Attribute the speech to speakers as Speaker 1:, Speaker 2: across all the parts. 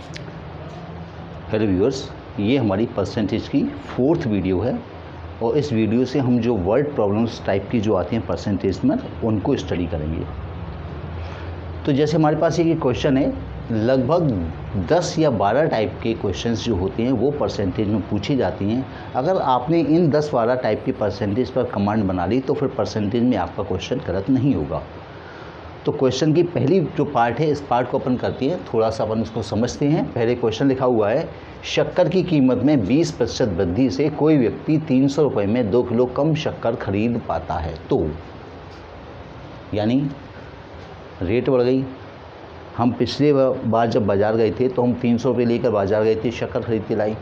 Speaker 1: Hello viewers, ये हमारी percentage की 4th वीडियो है और इस वीडियो से हम जो वर्ड प्रॉब्लम्स टाइप की जो आती हैं परसेंटेज में उनको स्टडी करेंगे। तो जैसे हमारे पास ये क्वेश्चन है, लगभग 10 या 12 टाइप के क्वेश्चंस जो होते हैं वो परसेंटेज में पूछी जाती हैं। अगर आपने इन 10-12 टाइप की परसेंटेज पर कमांड बना ली तो फिर परसेंटेज में आपका क्वेश्चन गलत नहीं होगा। तो क्वेश्चन की पहली जो पार्ट है, इस पार्ट को अपन करते हैं, थोड़ा सा अपन उसको समझते हैं। पहले क्वेश्चन लिखा हुआ है, शक्कर की कीमत में 20% वृद्धि से कोई व्यक्ति 300 रुपये में 2 किलो कम शक्कर खरीद पाता है। तो यानी रेट बढ़ गई। हम पिछले बार जब बाज़ार गए थे तो हम 300 रुपये लेकर बाज़ार गए थे, शक्कर खरीद के लाई।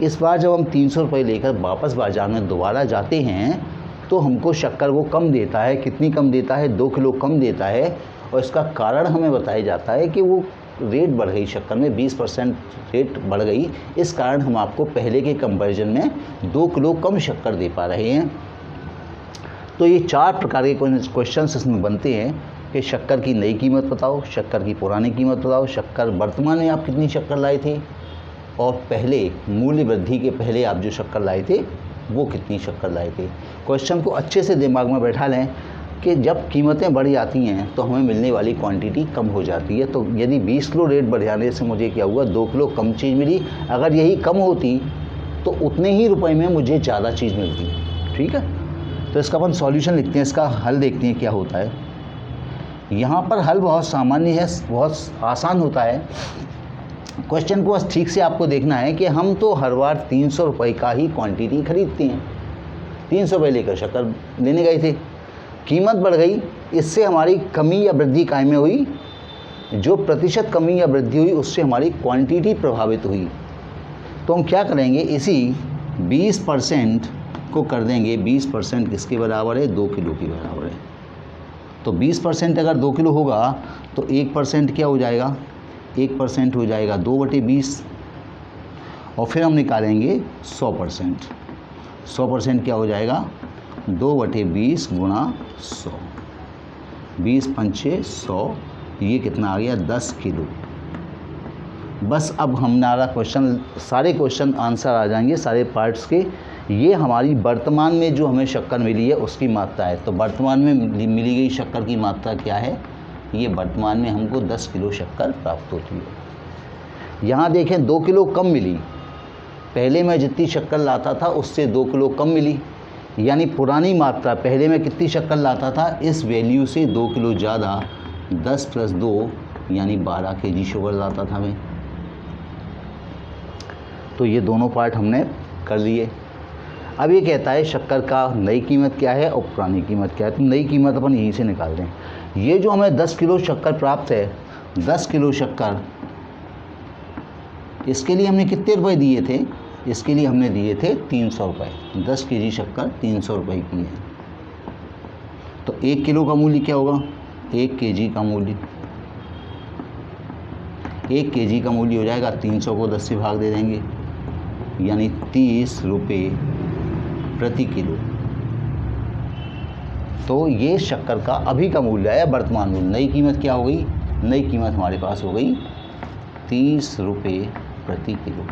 Speaker 1: इस बार जब हम 300 रुपये लेकर वापस बाज़ार में दोबारा जाते हैं तो हमको शक्कर वो कम देता है। कितनी कम देता है? 2 किलो कम देता है। और इसका कारण हमें बताया जाता है कि वो रेट बढ़ गई, शक्कर में 20% रेट बढ़ गई। इस कारण हम आपको पहले के कंपैरिजन में 2 किलो कम शक्कर दे पा रहे हैं। तो ये 4 प्रकार के क्वेश्चन इसमें बनते हैं कि शक्कर की नई कीमत बताओ, शक्कर की पुरानी कीमत बताओ, शक्कर वर्तमान में आप कितनी शक्कर लाए थे, और पहले मूल्य वृद्धि के पहले आप जो शक्कर लाए थे वो कितनी शक्कर लाए थे। क्वेश्चन को अच्छे से दिमाग में बैठा लें कि जब कीमतें बढ़ जाती हैं तो हमें मिलने वाली क्वांटिटी कम हो जाती है। तो यदि 20 किलो रेट बढ़ जाने से मुझे क्या हुआ, 2 किलो कम चीज़ मिली। अगर यही कम होती तो उतने ही रुपए में मुझे ज़्यादा चीज़ मिलती। ठीक है, तो इसका अपन सॉल्यूशन लिखते हैं, इसका हल देखते हैं क्या होता है। यहाँ पर हल बहुत सामान्य है, बहुत आसान होता है। क्वेश्चन को बस ठीक से आपको देखना है कि हम तो हर बार 300 रुपये का ही क्वांटिटी खरीदते हैं। 300 रुपये लेकर शक्कर लेने गए थे, कीमत बढ़ गई, इससे हमारी कमी या वृद्धि काय में हुई। जो प्रतिशत कमी या वृद्धि हुई उससे हमारी क्वांटिटी प्रभावित हुई। तो हम क्या करेंगे, इसी 20% को कर देंगे 20% किसके बराबर है, 2 किलो के बराबर है। तो 20% अगर 2 किलो होगा तो 1% क्या हो जाएगा, 1% हो जाएगा 2/20। और फिर हम निकालेंगे 100%। 100% क्या हो जाएगा, 2/20 गुणा 100, 20 पंचे 100, ये कितना आ गया, 10 किलो। बस अब हमारा क्वेश्चन, सारे क्वेश्चन आंसर आ जाएंगे सारे पार्ट्स के। ये हमारी वर्तमान में जो हमें शक्कर मिली है उसकी मात्रा है। तो वर्तमान में मिली गई शक्कर की मात्रा क्या है, ये वर्तमान में हमको 10 किलो शक्कर प्राप्त होती है। यहाँ देखें 2 किलो कम मिली, पहले मैं जितनी शक्कर लाता था उससे 2 किलो कम मिली। यानी पुरानी मात्रा, पहले मैं कितनी शक्कर लाता था, इस वैल्यू से 2 किलो ज़्यादा, 10 + 2 यानी 12 kg शुगर लाता था मैं। तो ये दोनों पार्ट हमने कर लिए। अब ये कहता है शक्कर का नई कीमत क्या है और पुरानी कीमत क्या है। तो नई कीमत अपन यहीं से निकाल रहे हैं। ये जो हमें 10 किलो शक्कर प्राप्त है, 10 किलो शक्कर, इसके लिए हमने कितने रुपए दिए थे, इसके लिए हमने दिए थे 300 रुपये। 10 kg शक्कर 300 रुपये की है। तो 1 किलो का मूल्य क्या होगा, 1 kg का मूल्य, 1 kg का मूल्य हो जाएगा 300 को 10 से भाग दे देंगे, यानी 30 रुपये प्रति किलो। तो ये शक्कर का अभी का मूल्य है, वर्तमान मूल्य। नई कीमत क्या हो गई, नई कीमत हमारे पास हो गई 30 रुपये प्रति किलो,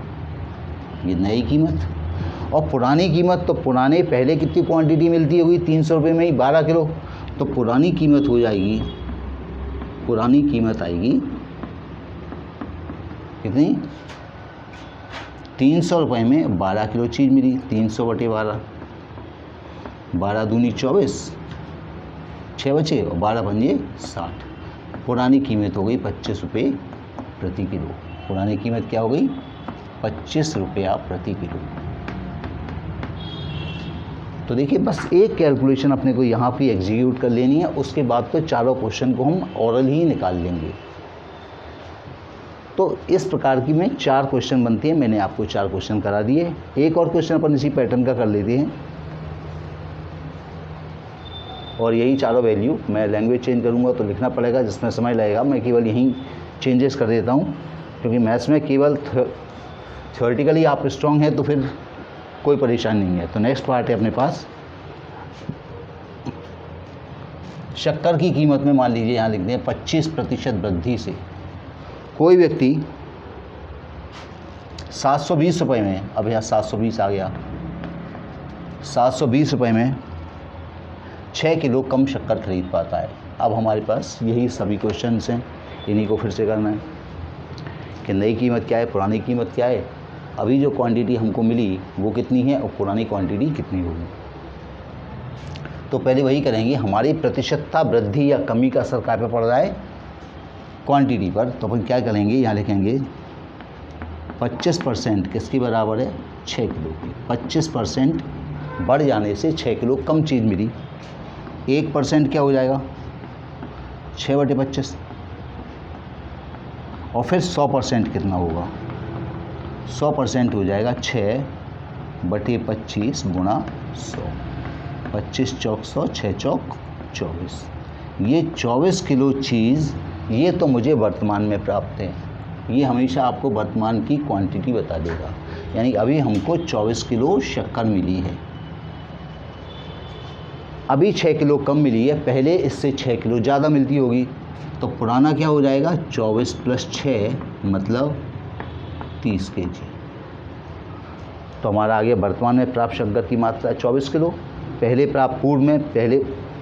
Speaker 1: ये नई कीमत। और पुरानी कीमत, तो पुराने पहले कितनी क्वांटिटी मिलती होगी 300 रुपये में ही, 12 किलो। तो पुरानी कीमत हो जाएगी, पुरानी कीमत आएगी कितनी, 300 रुपये में 12 किलो चीज़ मिली। 300/12, 12 दूनी 24, 6 बचे और 12 पंजे 60। पुरानी कीमत हो गई 25 रुपये प्रति किलो। पुरानी कीमत क्या हो गई, 25 रुपया प्रति किलो। तो देखिए बस एक कैलकुलेशन अपने को यहाँ पे एग्जीक्यूट कर लेनी है, उसके बाद तो चारों क्वेश्चन को हम ओरल ही निकाल लेंगे। तो इस प्रकार की में 4 क्वेश्चन बनते हैं। मैंने आपको 4 क्वेश्चन करा दिए। एक और क्वेश्चन अपन इसी पैटर्न का कर लेते हैं, और यही चारों वैल्यू, मैं लैंग्वेज चेंज करूँगा तो लिखना पड़ेगा जिसमें समय लगेगा। मैं केवल यहीं चेंजेस कर देता हूँ, क्योंकि मैथ्स में केवल थ्योरेटिकली आप स्ट्रॉन्ग हैं तो फिर कोई परेशानी नहीं है। तो नेक्स्ट पार्ट है अपने पास, शक्कर की कीमत में मान लीजिए यहाँ लिख दें 25% वृद्धि से कोई व्यक्ति 720 रुपये में, अब यहाँ 720 आ गया, 720 रुपये में 6 किलो कम शक्कर खरीद पाता है। अब हमारे पास यही सभी क्वेश्चंस हैं, इन्हीं को फिर से करना है कि नई कीमत क्या है, पुरानी कीमत क्या है, अभी जो क्वांटिटी हमको मिली वो कितनी है और पुरानी क्वांटिटी कितनी होगी। तो पहले वही करेंगे, हमारी प्रतिशतता वृद्धि या कमी का असर क्या पे पड़ रहा है, क्वांटिटी पर। तो अपन क्या करेंगे, यहाँ लिखेंगे 25% किसकी बराबर है, 6 किलो की। 25% बढ़ जाने से 6 किलो कम चीज़ मिली। 1% क्या हो जाएगा, 6/25। और फिर 100% कितना होगा, 100% हो जाएगा 6/25 गुणा 100। 25 चौक 100, 6 चौक 24। ये 24 किलो चीज़ ये तो मुझे वर्तमान में प्राप्त है। ये हमेशा आपको वर्तमान की क्वांटिटी बता देगा, यानी अभी हमको 24 किलो शक्कर मिली है, अभी 6 किलो कम मिली है, पहले इससे 6 किलो ज़्यादा मिलती होगी। तो पुराना क्या हो जाएगा, 24 + 6 मतलब 30 kg। तो हमारा आगे वर्तमान में प्राप्त शक्कर की मात्रा 24 किलो, पहले प्राप्त पूर्व में पहले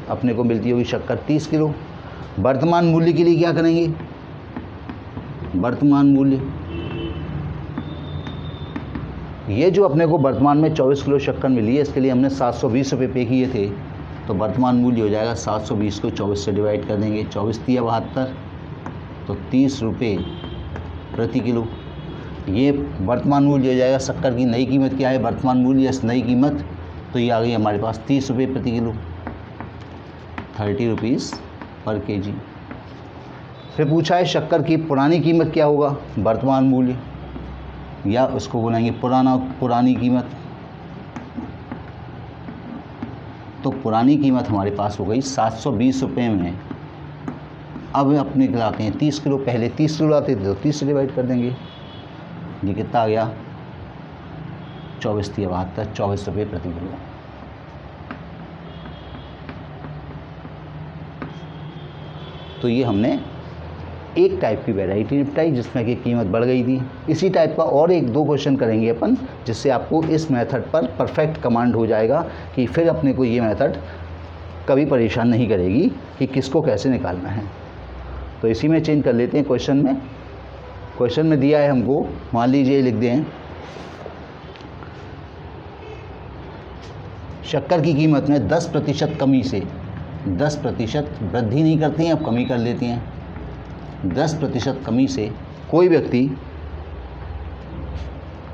Speaker 1: अपने को मिलती होगी शक्कर 30 किलो। वर्तमान मूल्य के लिए क्या करेंगे, वर्तमान मूल्य, ये जो अपने को वर्तमान में 24 किलो शक्कर मिली है इसके लिए हमने 720 रुपये पे किए थे। तो वर्तमान मूल्य हो जाएगा 720 को 24 से डिवाइड कर देंगे, 24 × 72 तो 30 रुपये प्रति किलो। ये वर्तमान मूल्य हो जाएगा। शक्कर की नई कीमत क्या है, वर्तमान मूल्य नई कीमत, तो ये आ गई हमारे पास 30 रुपये प्रति किलो, 30 रुपीज़ पर kg। फिर पूछा है शक्कर की पुरानी कीमत क्या होगा, वर्तमान मूल्य, या उसको बोलेंगे पुरानी कीमत। तो पुरानी कीमत हमारे पास हो गई 720 रुपये में। अब अपने लाते हैं 30 किलो, पहले 30 किलो लाते थे तो 30 से डिवाइड कर देंगे, ये कितना आ गया, 24 × 72, 24 रुपये प्रति किलो। तो ये हमने एक टाइप की वैरायटी निपटाई जिसमें कि कीमत बढ़ गई थी। इसी टाइप का और 1-2 क्वेश्चन करेंगे अपन, जिससे आपको इस मेथड पर परफेक्ट कमांड हो जाएगा कि फिर अपने को ये मेथड कभी परेशान नहीं करेगी कि किसको कैसे निकालना है। तो इसी में चेंज कर लेते हैं क्वेश्चन में। क्वेश्चन में दिया है हमको, मान लीजिए लिख दें शक्कर की कीमत में 10% कमी से, 10% वृद्धि नहीं करती हैं, अब कमी कर लेती हैं। 10% कमी से कोई व्यक्ति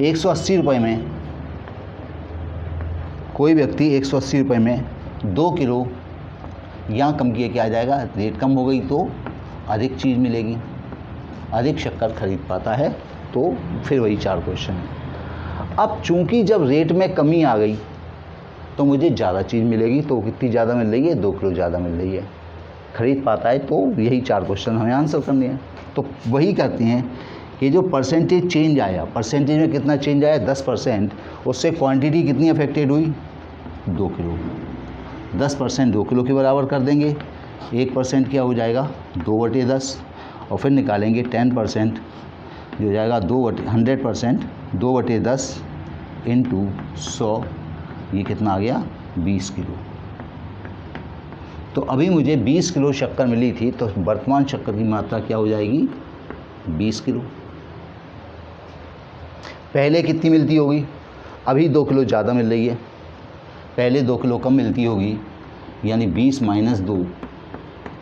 Speaker 1: 180 रुपये में, कोई व्यक्ति 180 रुपये में 2 किलो, यहाँ कम किया क्या आ जाएगा, रेट कम हो गई तो अधिक चीज़ मिलेगी, अधिक शक्कर खरीद पाता है। तो फिर वही 4 क्वेश्चन है। अब चूंकि जब रेट में कमी आ गई तो मुझे ज़्यादा चीज़ मिलेगी, तो कितनी ज़्यादा मिल रही है, 2 किलो ज़्यादा मिल रही है, खरीद पाता है। तो यही 4 क्वेश्चन हमें आंसर करने हैं। तो वही करते हैं कि जो परसेंटेज चेंज आया, परसेंटेज में कितना चेंज आया, 10%, उससे क्वांटिटी कितनी अफेक्टेड हुई, 2 किलो। 10% 2 किलो के बराबर कर देंगे, 1% क्या हो जाएगा, 2/10, और फिर निकालेंगे 10% जो हो जाएगा 100%, 2/10 × 100, ये कितना आ गया, 20 किलो। तो अभी मुझे 20 किलो शक्कर मिली थी, तो वर्तमान शक्कर की मात्रा क्या हो जाएगी, 20 किलो। पहले कितनी मिलती होगी, अभी 2 किलो ज़्यादा मिल रही है, पहले 2 किलो कम मिलती होगी, यानी 20 - 2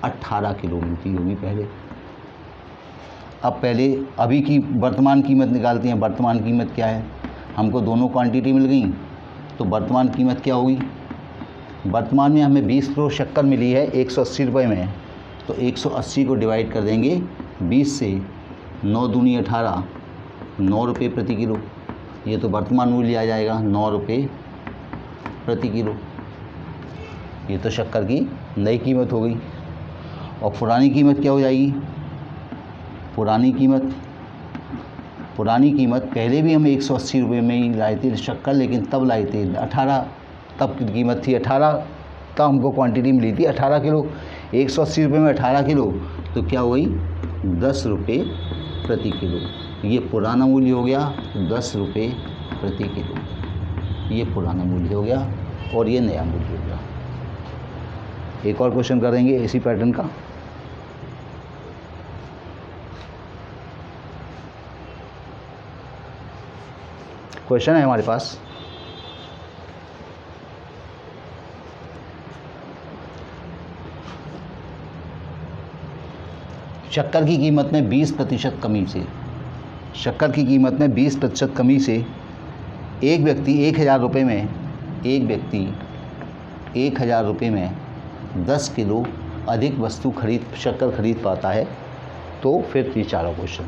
Speaker 1: 18 किलो मिलती होगी पहले। अब पहले अभी की वर्तमान कीमत निकालते हैं। वर्तमान कीमत क्या है, हमको दोनों क्वांटिटी मिल गई, तो वर्तमान कीमत क्या होगी, वर्तमान में हमें 20 किलो शक्कर मिली है 180 रुपये में, तो 180 को डिवाइड कर देंगे 20 से, 9 दूनी 18, 9 रुपये प्रति किलो। ये तो वर्तमान मूल्य आ जाएगा 9 रुपये प्रति किलो। ये तो शक्कर की नई कीमत हो गई। और पुरानी कीमत क्या हो जाएगी, पुरानी कीमत पहले भी हम 180 रुपये में ही लाए थे शक्कर, लेकिन तब लाए थे 18, तब की कीमत थी 18, तब हमको क्वांटिटी मिली थी 18 किलो। 180 रुपये में 18 किलो, तो क्या हो गई, 10 रुपये प्रति किलो। ये पुराना मूल्य हो गया 10 रुपये प्रति किलो, ये पुराना मूल्य हो गया और ये नया मूल्य हो गया। एक और क्वेश्चन करेंगे इसी पैटर्न का। क्वेश्चन है हमारे पास, शक्कर की कीमत में 20% कमी से, शक्कर की कीमत में 20% कमी से एक व्यक्ति 1000 रुपये में, एक व्यक्ति 1000 रुपये में 10 किलो अधिक वस्तु शक्कर खरीद पाता है। तो फिर ये चारों क्वेश्चन,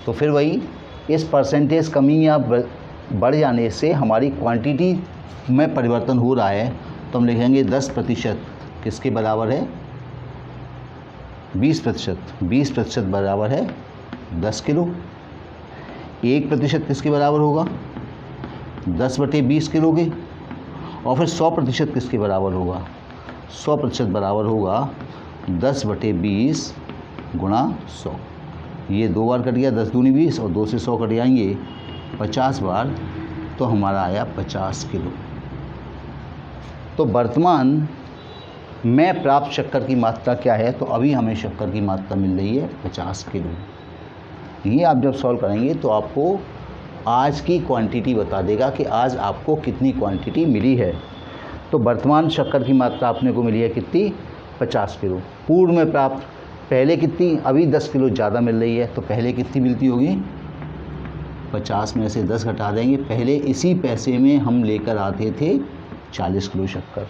Speaker 1: तो फिर वही इस परसेंटेज कमी या बढ़ जाने से हमारी क्वांटिटी में परिवर्तन हो रहा है, तो हम लिखेंगे 10% किसके बराबर है, 20%, 20% बराबर है 10 किलो। 1% किसके बराबर होगा, 10/20 किलो के। और फिर 100% किसके बराबर होगा, 100% बराबर होगा 10/20 गुणा 100। ये 2 बार कट गया, 10 दूनी 20 और 2 से 100 कट जाएंगे 50 बार, तो हमारा आया 50 किलो। तो वर्तमान में प्राप्त शक्कर की मात्रा क्या है, तो अभी हमें शक्कर की मात्रा मिल रही है 50 किलो। ये आप जब सॉल्व करेंगे तो आपको आज की क्वांटिटी बता देगा कि आज आपको कितनी क्वांटिटी मिली है। तो वर्तमान शक्कर की मात्रा आपने को मिली है कितनी, 50 किलो। पूर्व में प्राप्त पहले कितनी, अभी 10 किलो ज़्यादा मिल रही है, तो पहले कितनी मिलती होगी, 50 में से 10 घटा देंगे। पहले इसी पैसे में हम लेकर आते थे 40 किलो शक्कर।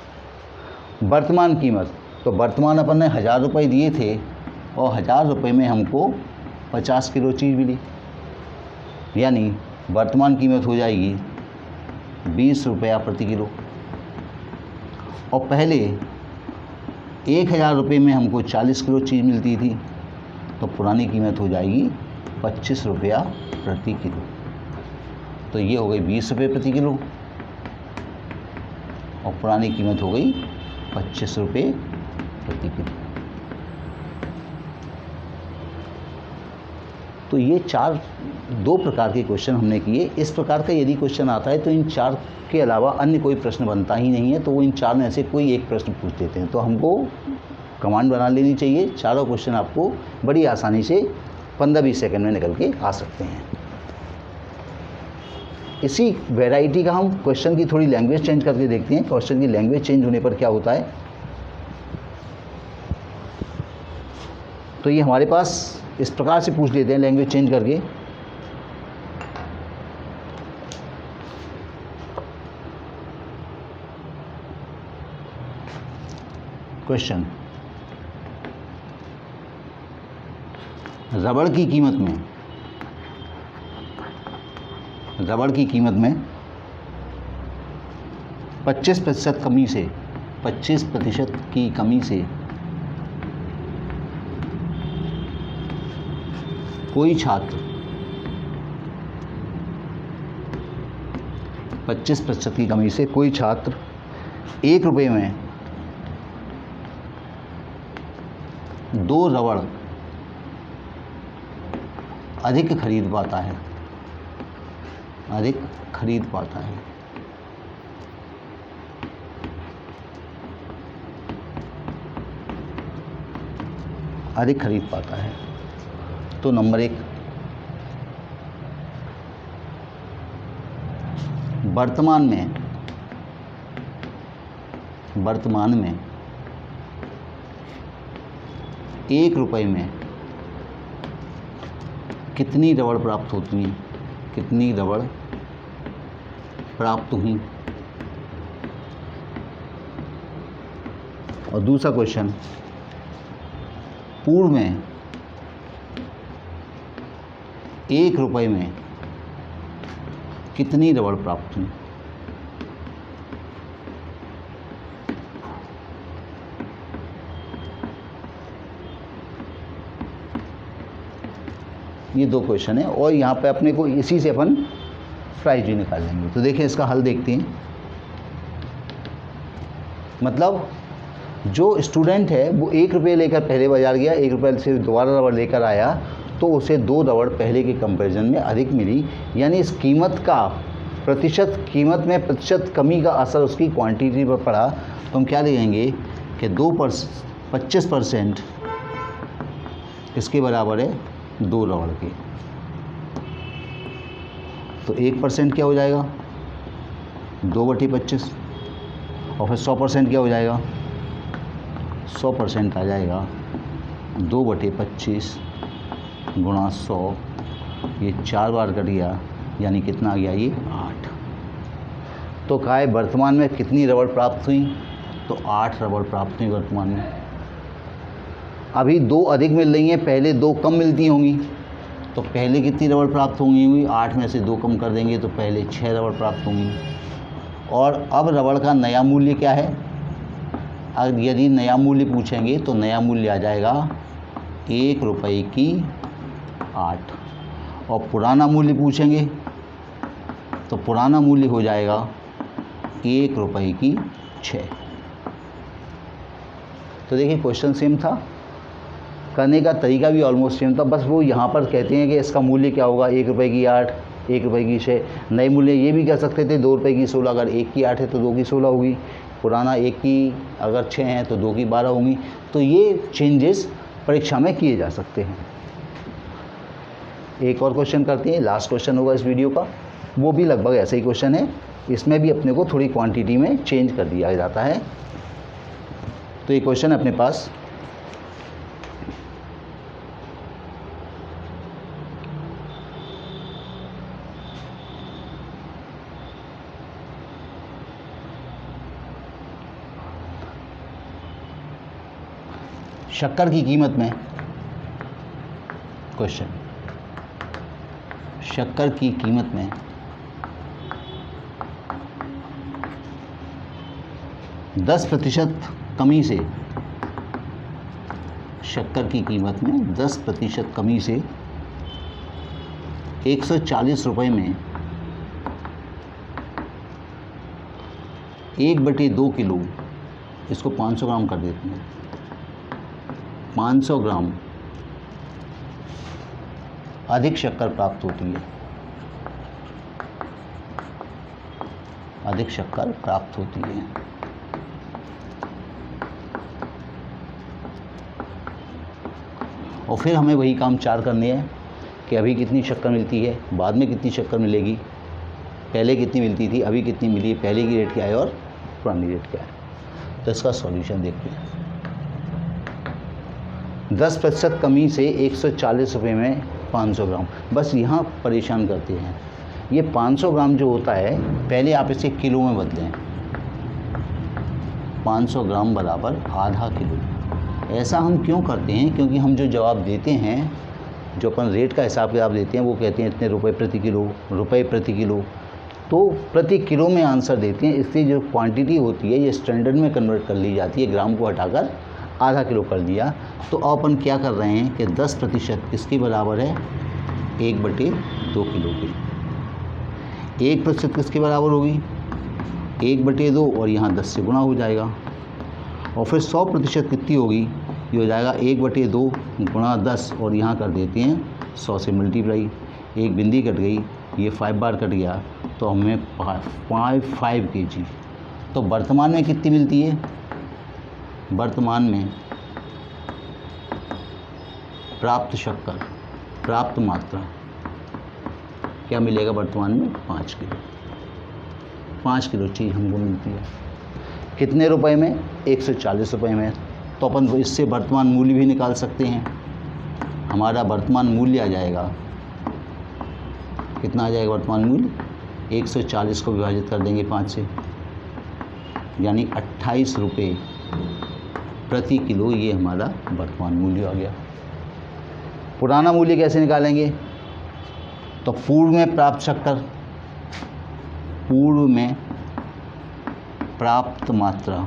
Speaker 1: वर्तमान कीमत, तो वर्तमान अपन ने 1000 रुपये दिए थे और 1000 रुपये में हमको 50 किलो चीज़ मिली, यानी वर्तमान कीमत हो जाएगी 20 रुपया प्रति किलो। और पहले 1000 रुपये में हमको 40 किलो चीज़ मिलती थी, तो पुरानी कीमत हो जाएगी 25 रुपया प्रति किलो। तो ये हो गई 20 रुपये प्रति किलो और पुरानी कीमत हो गई 25 रुपये प्रति किलो। तो ये 2 प्रकार के क्वेश्चन हमने किए। इस प्रकार का यदि क्वेश्चन आता है तो इन 4 के अलावा अन्य कोई प्रश्न बनता ही नहीं है, तो वो इन 4 में से कोई एक प्रश्न पूछ देते हैं। तो हमको कमांड बना लेनी चाहिए, चारों क्वेश्चन आपको बड़ी आसानी से 15-20 सेकंड में निकल के आ सकते हैं। इसी वैरायटी का हम क्वेश्चन की थोड़ी लैंग्वेज चेंज करके देखते हैं। क्वेश्चन की लैंग्वेज चेंज होने पर क्या होता है, तो ये हमारे पास इस प्रकार से पूछ लेते हैं लैंग्वेज चेंज करके। क्वेश्चन, रबड़ की कीमत में 25% कमी से, 25% की कमी से कोई छात्र 25% की कमी से कोई छात्र 1 रुपये में 2 रबड़ अधिक खरीद पाता है, अधिक खरीद पाता है। अधिक खरीद पाता है। तो नंबर 1, वर्तमान में 1 रुपये में कितनी रबड़ प्राप्त होती हैं, कितनी रबड़ प्राप्त हुई। और दूसरा क्वेश्चन, पूर्व में 1 रुपये में कितनी रबड़ प्राप्त हुई। ये 2 क्वेश्चन है और यहाँ पे अपने को इसी से अपन प्राइज भी निकाल लेंगे। तो देखिए इसका हल देखते हैं। मतलब जो स्टूडेंट है वो 1 रुपये लेकर पहले बाजार गया, 1 रुपये से दोबारा रबड़ लेकर आया, तो उसे 2 रबड़ पहले के कंपैरिजन में अधिक मिली, यानी इस कीमत में प्रतिशत कमी का असर उसकी क्वांटिटी पर पड़ा। तो हम क्या लिखेंगे कि 25% इसके बराबर है 2 रबड़ के। तो 1% क्या हो जाएगा 2/25, और फिर 100% क्या हो जाएगा 100% आ जाएगा 2/25 गुणा 100, ये 4 बार कट गया, यानी कितना आ गया ये 8। तो कहा है वर्तमान में कितनी रबड़ प्राप्त हुई, तो 8 रबड़ प्राप्त हुई वर्तमान में। अभी 2 अधिक मिल रही हैं, पहले 2 कम मिलती होंगी, तो पहले कितनी रबड़ प्राप्त होंगी 8 में से 2 कम कर देंगे तो पहले 6 रबड़ प्राप्त होंगी। और अब रबड़ का नया मूल्य क्या है, अगर यदि नया मूल्य पूछेंगे तो नया मूल्य आ जाएगा 1 रुपये की 8, और पुराना मूल्य पूछेंगे तो पुराना मूल्य हो जाएगा 1 रुपये की 6। तो देखिए क्वेश्चन सेम था, करने का तरीका भी ऑलमोस्ट सेम था, बस वो यहाँ पर कहते हैं कि इसका मूल्य क्या होगा 1 रुपये की 8, 1 रुपये की 6। नए मूल्य ये भी कह सकते थे 2 रुपये की 16, अगर 1 की 8 है तो 2 की 16 होगी, पुराना 1 की अगर 6 हैं तो 2 की 12 होंगी। तो ये चेंजेस परीक्षा में किए जा सकते हैं। एक और क्वेश्चन करते हैं, लास्ट क्वेश्चन होगा इस वीडियो का, वो भी लगभग ऐसा ही क्वेश्चन है, इसमें भी अपने को थोड़ी क्वांटिटी में चेंज कर दिया जाता है। तो ये क्वेश्चन अपने पास शक्कर की कीमत में, क्वेश्चन शक्कर की कीमत में 10% कमी से, शक्कर की कीमत में 10% कमी से 140 रुपये में 1/2 किलो, इसको 500 ग्राम कर देते हैं, 500 ग्राम अधिक शक्कर प्राप्त होती है, अधिक शक्कर प्राप्त होती है। और फिर हमें वही काम 4 करने हैं कि अभी कितनी शक्कर मिलती है, बाद में कितनी शक्कर मिलेगी, पहले कितनी मिलती थी, अभी कितनी मिली है, पहले की रेट क्या है और पुरानी रेट क्या है। तो इसका सॉल्यूशन देखते हैं। 10% कमी से 140 रुपये में 500 ग्राम, बस यहाँ परेशान करते हैं। ये 500 ग्राम जो होता है, पहले आप इसे किलो में बदलें, 500 ग्राम बराबर आधा किलो। ऐसा हम क्यों करते हैं, क्योंकि हम जो जवाब देते हैं, जो अपन रेट का हिसाब किताब देते हैं, वो कहते हैं इतने रुपए प्रति किलो, तो प्रति किलो में आंसर देते हैं, इसलिए जो क्वांटिटी होती है ये स्टैंडर्ड में कन्वर्ट कर ली जाती है, ग्राम को हटाकर आधा किलो कर दिया। तो अपन क्या कर रहे हैं कि 10% किसके बराबर है 1/2 किलो के, 1% किसके बराबर होगी 1/2, और यहाँ 10 से गुणा हो जाएगा। और फिर 100% कितनी होगी, ये हो जाएगा 1/2 गुणा 10, और यहाँ कर देते हैं 100 से मल्टीप्लाई, एक बिंदी कट गई, ये 5 बार कट गया, तो हमें 5 kg। तो वर्तमान में कितनी मिलती है, वर्तमान में प्राप्त शक्कर, प्राप्त मात्रा क्या मिलेगा वर्तमान में 5 किलो। 5 किलो चीज़ हमको मिलती है, कितने रुपए में 140 रुपये में। तो अपन इससे वर्तमान मूल्य भी निकाल सकते हैं। हमारा वर्तमान मूल्य आ जाएगा, कितना आ जाएगा वर्तमान मूल्य, 140 को विभाजित कर देंगे 5 से, यानी 28 रुपये प्रति किलो, ये हमारा वर्तमान मूल्य आ गया। पुराना मूल्य कैसे निकालेंगे, तो पूर्व में प्राप्त शक्कर, पूर्व में प्राप्त मात्रा,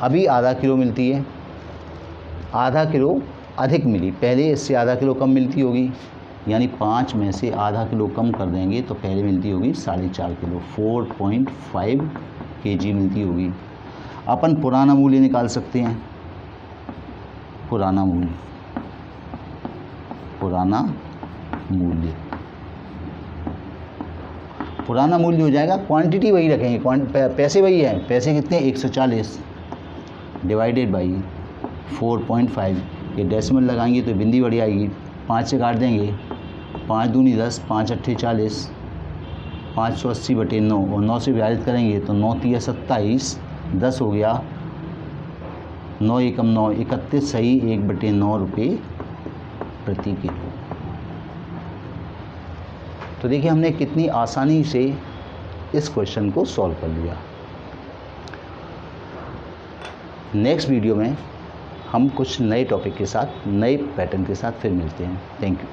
Speaker 1: अभी आधा किलो मिलती है, आधा किलो अधिक मिली, पहले इससे आधा किलो कम मिलती होगी, यानी 5 में से आधा किलो कम कर देंगे तो पहले मिलती होगी 4.5 किलो, 4.5 kg मिलती होगी। अपन पुराना मूल्य निकाल सकते हैं, पुराना मूल्य, पुराना मूल्य, पुराना मूल्य हो जाएगा, क्वांटिटी वही रखेंगे, पैसे वही है, पैसे कितने 140 डिवाइडेड बाई 4.5, ये डेसिमल लगाएंगे तो बिंदी बढ़ आएगी, 5 से काट देंगे, 5 दूनी 10, 5 अट्ठे 40, 580/9 और 9 से विभाजित करेंगे तो 9 तिया 27, 10 हो गया, 9 एकम 9, 31 सही 1/9 रुपये प्रति किलो। तो देखिए हमने कितनी आसानी से इस क्वेश्चन को सॉल्व कर लिया। नेक्स्ट वीडियो में हम कुछ नए टॉपिक के साथ, नए पैटर्न के साथ फिर मिलते हैं। Thank you.